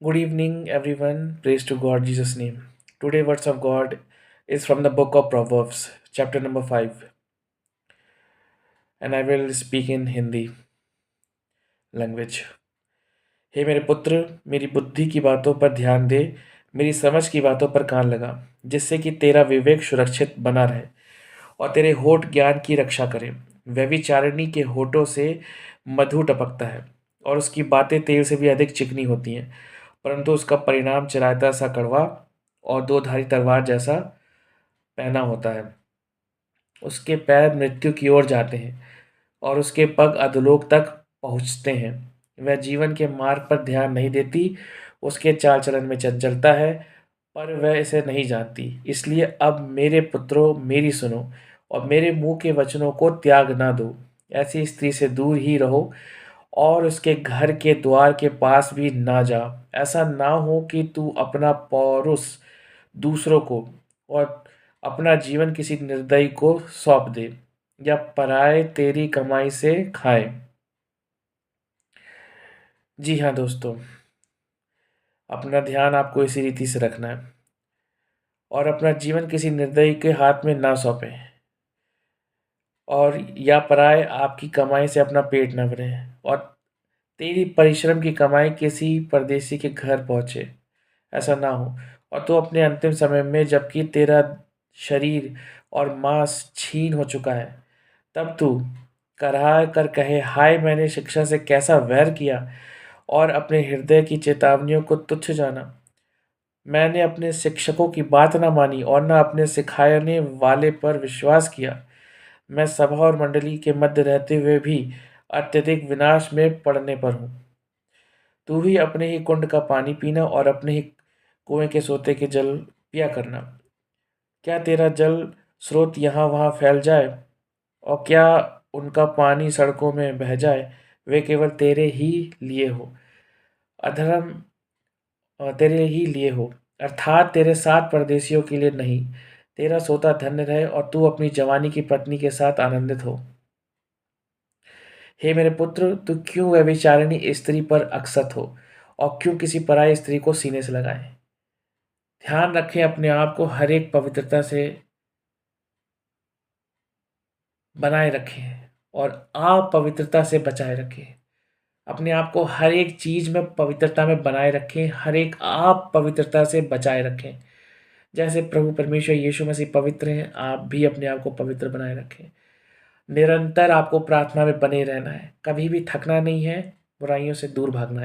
Good evening, everyone. Praise to God, Jesus' name. Today, words of God is from the book of Proverbs, chapter number 5, and I will speak in Hindi language. हे मेरे पुत्र, मेरी बुद्धि की बातों पर ध्यान दे, मेरी समझ की बातों पर कान लगा, जिससे कि तेरा विवेक सुरक्षित बना रहे और तेरे होठ ज्ञान की रक्षा करें। व्यभिचारिणी के होठों से मधु टपकता है और उसकी बातें तेल से भी अधिक चिकनी होती हैं, परंतु उसका परिणाम चिरायता सा कड़वा और दो धारी तलवार जैसा पहना होता है। उसके पैर मृत्यु की ओर जाते हैं और उसके पग अधोलोक तक पहुँचते हैं। वह जीवन के मार्ग पर ध्यान नहीं देती, उसके चाल चलन में चंचलता है, पर वह इसे नहीं जानती। इसलिए अब मेरे पुत्रों, मेरी सुनो और मेरे मुंह के वचनों को त्याग ना दो। ऐसी स्त्री से दूर ही रहो और उसके घर के द्वार के पास भी ना जा। ऐसा ना हो कि तू अपना पौरुष दूसरों को और अपना जीवन किसी निर्दयी को सौंप दे या पराए तेरी कमाई से खाए। जी हाँ दोस्तों, अपना ध्यान आपको इसी रीति से रखना है और अपना जीवन किसी निर्दयी के हाथ में ना सौंपें और या पराए आपकी कमाई से अपना पेट न भरें और तेरी परिश्रम की कमाई किसी परदेसी के घर पहुँचे। ऐसा ना हो और तू अपने अंतिम समय में, जबकि तेरा शरीर और मांस छीन हो चुका है, तब तू कराह कर कहे, हाय मैंने शिक्षा से कैसा वैर किया और अपने हृदय की चेतावनियों को तुच्छ जाना। मैंने अपने शिक्षकों की बात न मानी और न अपने सिखाने वाले पर विश्वास किया। मैं सभा और मंडली के मध्य रहते हुए भी अत्यधिक विनाश में पड़ने पर हूँ। तू ही अपने ही कुंड का पानी पीना और अपने ही कुएं के सोते के जल पिया करना। क्या तेरा जल स्रोत यहाँ वहाँ फैल जाए और क्या उनका पानी सड़कों में बह जाए? वे केवल तेरे ही लिए हो, अधर्म तेरे ही लिए हो, अर्थात तेरे साथ परदेशियों के लिए नहीं। तेरा सोता धन्य रहे और तू अपनी जवानी की पत्नी के साथ आनंदित हो। हे मेरे पुत्र, तू क्यों व्यभिचारिणी स्त्री पर अक्सत हो और क्यों किसी पराई स्त्री को सीने से लगाए? ध्यान रखें, अपने आप को हर एक पवित्रता से बनाए रखें और आप पवित्रता से बचाए रखें। अपने आप को हर एक चीज में पवित्रता में बनाए रखें, हर एक आप पवित्रता से बचाए रखें। जैसे प्रभु परमेश्वर यीशु मसीह पवित्र हैं, आप भी अपने आप को पवित्र बनाए रखें। निरंतर आपको प्रार्थना में बने रहना है, कभी भी थकना नहीं है, बुराइयों से दूर भागना है।